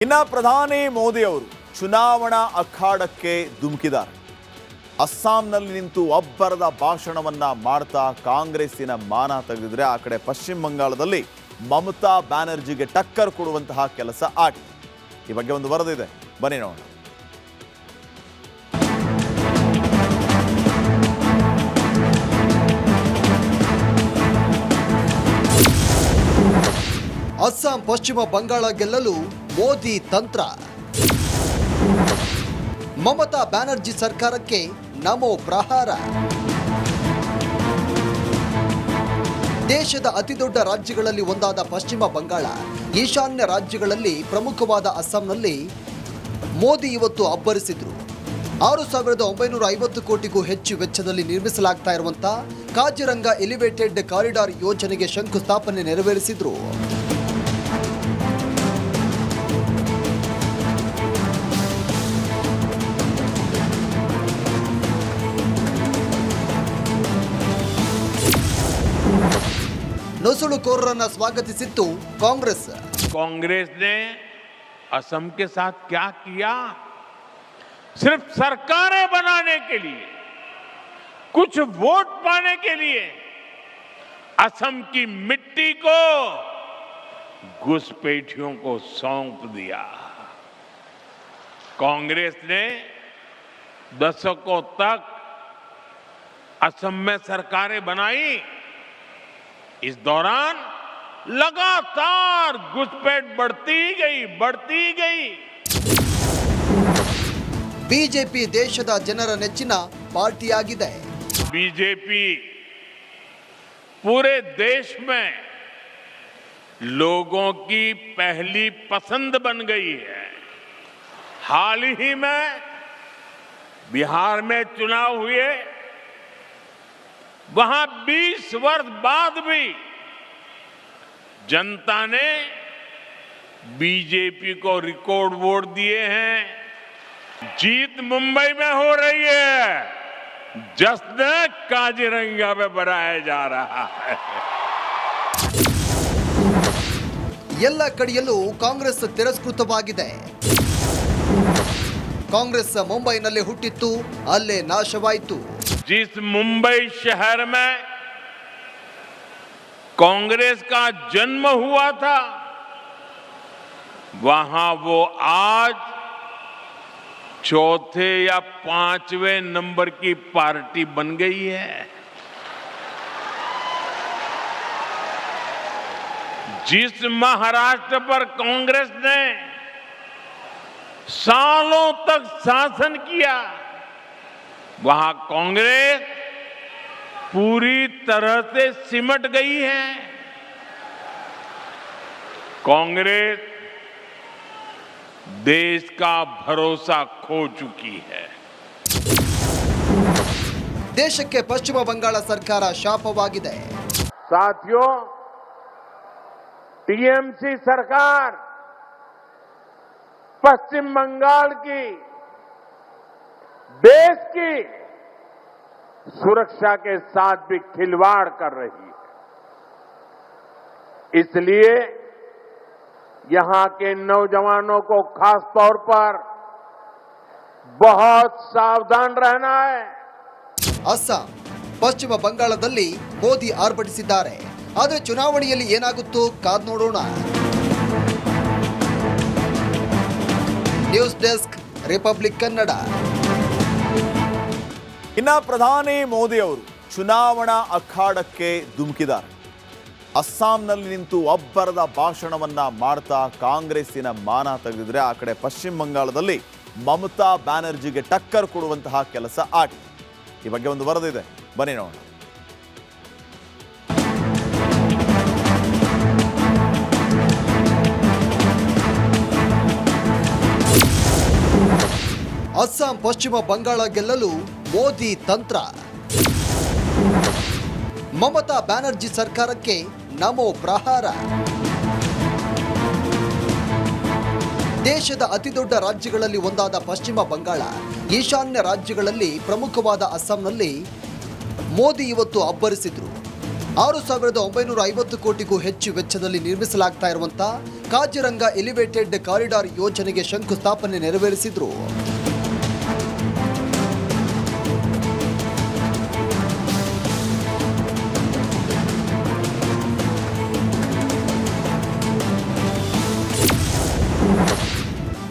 ಇನ್ನ ಪ್ರಧಾನಿ ಮೋದಿ ಅವರು ಚುನಾವಣಾ ಅಖಾಡಕ್ಕೆ ಧುಮುಕಿದ್ದಾರೆ. ಅಸ್ಸಾಂನಲ್ಲಿ ನಿಂತು ಅಬ್ಬರದ ಭಾಷಣವನ್ನ ಮಾಡ್ತಾ ಕಾಂಗ್ರೆಸ್ಸಿನ ಮಾನ ತೆಗೆದಿದ್ರೆ, ಆ ಕಡೆ ಪಶ್ಚಿಮ ಬಂಗಾಳದಲ್ಲಿ ಮಮತಾ ಬ್ಯಾನರ್ಜಿಗೆ ಟಕ್ಕರ್ ಕೊಡುವಂತಹ ಕೆಲಸ ಆಗಿದೆ. ಈ ಬಗ್ಗೆ ಒಂದು ವರದಿ ಇದೆ, ಬನ್ನಿ ನೋಡೋಣ. ಅಸ್ಸಾಂ ಪಶ್ಚಿಮ ಬಂಗಾಳ ಗೆಲ್ಲಲು ಮೋದಿ ತಂತ್ರ. ಮಮತಾ ಬ್ಯಾನರ್ಜಿ ಸರ್ಕಾರಕ್ಕೆ ನಮೋ ಪ್ರಹಾರ. ದೇಶದ ಅತಿದೊಡ್ಡ ರಾಜ್ಯಗಳಲ್ಲಿ ಒಂದಾದ ಪಶ್ಚಿಮ ಬಂಗಾಳ, ಈಶಾನ್ಯ ರಾಜ್ಯಗಳಲ್ಲಿ ಪ್ರಮುಖವಾದ ಅಸ್ಸಾಂನಲ್ಲಿ ಮೋದಿ ಇವತ್ತು ಅಬ್ಬರಿಸಿದ್ರು. 6,950 ಕೋಟಿಗೂ ಹೆಚ್ಚು ವೆಚ್ಚದಲ್ಲಿ ನಿರ್ಮಿಸಲಾಗ್ತಾ ಇರುವಂತಹ ಕಾಜಿರಂಗ ಎಲಿವೇಟೆಡ್ ಕಾರಿಡಾರ್ ಯೋಜನೆಗೆ ಶಂಕುಸ್ಥಾಪನೆ ನೆರವೇರಿಸಿದ್ರು. ನುಸುಳುಕೋರರನ್ನ ಸ್ವಾಗತಿಸಿತ್ತು ಕಾಂಗ್ರೆಸ್. कांग्रेस ने असम के साथ क्या किया? सिर्फ सरकारें बनाने के लिए, कुछ वोट पाने के लिए असम की मिट्टी को घुसपैठियों को सौंप दिया. कांग्रेस ने दशकों तक असम में सरकारें बनाई. इस दौरान लगातार घुसपैठ बढ़ती गई. ಬಿಜೆಪಿ ದೇಶದ ಜನರ ನೆಚ್ಚಿನ ಪಾರ್ಟಿಯಾಗಿದೆ. बीजेपी पूरे देश में लोगों की पहली पसंद बन गई है. हाल ही में बिहार में चुनाव हुए, वहां 20 वर्ष बाद भी जनता ने बीजेपी को रिकॉर्ड वोट दिए हैं. जीत मुंबई में हो रही है, जश्न काजीरंगा में मनाया जा रहा है. ಎಲ್ಲ ಕಡೆಯಲ್ಲೂ ಕಾಂಗ್ರೆಸ್ ತಿರಸ್ಕೃತವಾಗಿದೆ. ಕಾಂಗ್ರೆಸ್ ಮುಂಬೈನಲ್ಲಿ ಹುಟ್ಟಿತ್ತು, ಅಲ್ಲೇ ನಾಶವಾಯಿತು. जिस मुंबई शहर में कांग्रेस का जन्म हुआ था, वहां वो आज चौथे या पांचवें नंबर की पार्टी बन गई है. जिस महाराष्ट्र पर कांग्रेस ने सालों तक शासन किया, वहां कांग्रेस पूरी तरह से सिमट गई है. कांग्रेस देश का भरोसा खो चुकी है. ದೇಶಕ್ಕೆ ಪಶ್ಚಿಮ ಬಂಗಾಳ ಸರ್ಕಾರ ಶಾಪವಾಗಿದೆ. साथियों, टीएमसी सरकार पश्चिम बंगाल की, देश की सुरक्षा के साथ भी खिलवाड़ कर रही है. इसलिए यहां के नौजवानों को खास तौर पर बहुत सावधान रहना है. ಅಸ್ಸಾಂ ಪಶ್ಚಿಮ ಬಂಗಾಳದಲ್ಲಿ ಮೋದಿ ಆರ್ಭಟಿಸಿದ್ದಾರೆ. ಆದರೆ ಚುನಾವಣೆಯಲ್ಲಿ ಏನಾಗುತ್ತೋ ಕಾದ್ ನೋಡೋಣ. News desk, republic Kannada. ಇನ್ನ ಪ್ರಧಾನಿ ಮೋದಿ ಅವರು ಚುನಾವಣಾ ಅಖಾಡಕ್ಕೆ ಧುಮುಕಿದ್ದಾರೆ. ಅಸ್ಸಾಂನಲ್ಲಿ ನಿಂತು ಅಬ್ಬರದ ಭಾಷಣವನ್ನ ಮಾಡ್ತಾ ಕಾಂಗ್ರೆಸ್ಸಿನ ಮಾನ ತೆಗೆದಿದ್ರೆ, ಆ ಕಡೆ ಪಶ್ಚಿಮ ಬಂಗಾಳದಲ್ಲಿ ಮಮತಾ ಬ್ಯಾನರ್ಜಿಗೆ ಟಕ್ಕರ್ ಕೊಡುವಂತಹ ಕೆಲಸ ಆಗಿದೆ. ಈ ಬಗ್ಗೆ ಒಂದು ವರದಿ ಇದೆ, ಬನ್ನಿ ನೋಡೋಣ. ಅಸ್ಸಾಂ ಪಶ್ಚಿಮ ಬಂಗಾಳ ಗೆಲ್ಲಲು ಮೋದಿ ತಂತ್ರ. ಮಮತಾ ಬ್ಯಾನರ್ಜಿ ಸರ್ಕಾರಕ್ಕೆ ನಮೋ ಪ್ರಹಾರ. ದೇಶದ ಅತಿದೊಡ್ಡ ರಾಜ್ಯಗಳಲ್ಲಿ ಒಂದಾದ ಪಶ್ಚಿಮ ಬಂಗಾಳ, ಈಶಾನ್ಯ ರಾಜ್ಯಗಳಲ್ಲಿ ಪ್ರಮುಖವಾದ ಅಸ್ಸಾಂನಲ್ಲಿ ಮೋದಿ ಇವತ್ತು ಅಬ್ಬರಿಸಿದ್ರು. 6,950 ಕೋಟಿಗೂ ಹೆಚ್ಚು ವೆಚ್ಚದಲ್ಲಿ ನಿರ್ಮಿಸಲಾಗ್ತಾ ಇರುವಂತಹ ಕಾಜಿರಂಗ ಎಲಿವೇಟೆಡ್ ಕಾರಿಡಾರ್ ಯೋಜನೆಗೆ ಶಂಕುಸ್ಥಾಪನೆ ನೆರವೇರಿಸಿದ್ರು.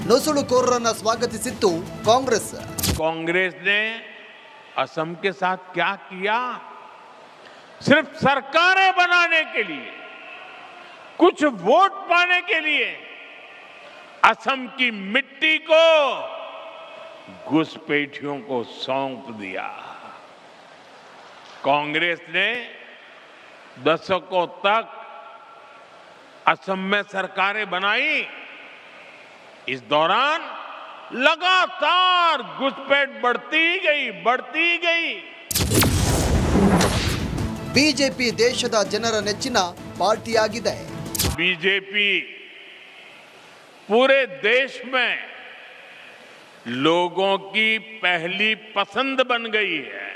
ನುಸುಳುಕೋರರನ್ನ ಸ್ವಾಗತಿಸಿತ್ತು ಕಾಂಗ್ರೆಸ್. कांग्रेस ने असम के साथ क्या किया? सिर्फ सरकारें बनाने के लिए, कुछ वोट पाने के लिए असम की मिट्टी को घुसपैठियों को सौंप दिया. कांग्रेस ने दशकों तक असम में सरकारें बनाई. इस दौरान लगातार घुसपैठ बढ़ती गई. ಬಿಜೆಪಿ ದೇಶದ ಜನರ ನೆಚ್ಚಿನ ಪಾರ್ಟಿಯಾಗಿದೆ. बीजेपी पूरे देश में लोगों की पहली पसंद बन गई है.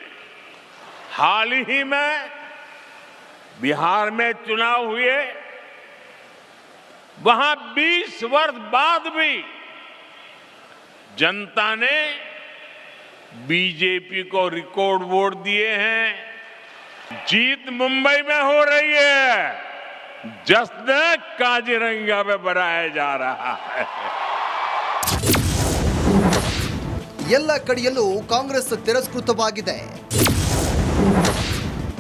हाल ही में बिहार में चुनाव हुए, वहां 20 वर्ष बाद भी जनता ने बीजेपी को रिकॉर्ड वोट दिए हैं. जीत मुंबई में हो रही है, जश्न काजीरंगा में मनाया जा रहा है. ಎಲ್ಲ ಕಡೆಯಲ್ಲೂ ಕಾಂಗ್ರೆಸ್ ತಿರಸ್ಕೃತವಾಗಿದೆ.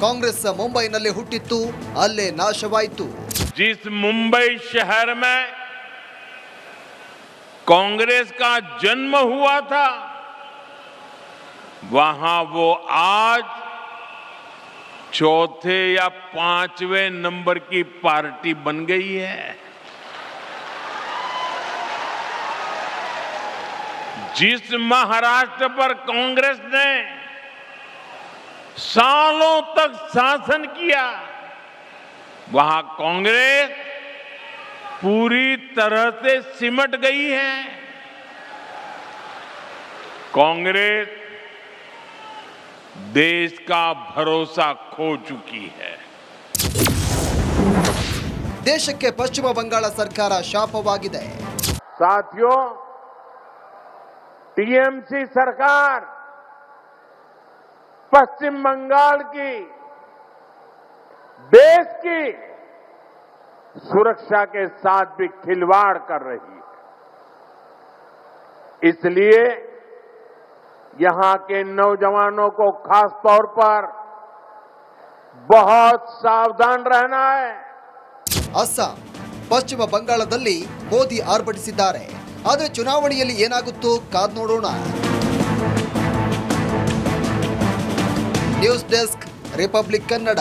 ಕಾಂಗ್ರೆಸ್ ಮುಂಬೈನಲ್ಲಿ ಹುಟ್ಟಿತ್ತು, ಅಲ್ಲೇ ನಾಶವಾಯಿತು. जिस मुंबई शहर में कांग्रेस का जन्म हुआ था, वहां वो आज चौथे या 5वें नंबर की पार्टी बन गई है. जिस महाराष्ट्र पर कांग्रेस ने सालों तक शासन किया, वहां कांग्रेस पूरी तरह से सिमट गई है. कांग्रेस देश का भरोसा खो चुकी है. ದೇಶಕ್ಕೆ ಪಶ್ಚಿಮ ಬಂಗಾಳ ಸರ್ಕಾರ ಶಾಪವಾಗಿದೆ. साथियों, टीएमसी सरकार पश्चिम बंगाल की, देश की सुरक्षा के साथ भी खिलवाड़ कर रही है. इसलिए यहां के नौजवानों को खास तौर पर बहुत सावधान रहना है. ಅಸ್ಸಾಂ, ಪಶ್ಚಿಮ ಬಂಗಾಳದಲ್ಲಿ ಮೋದಿ ಆರ್ಭಟಿಸಿದ್ದಾರೆ. ಆದರೆ ಚುನಾವಣೆಯಲ್ಲಿ ಏನಾಗುತ್ತೋ ಕಾದ್ ನೋಡೋಣ. News desk, republic Kannada.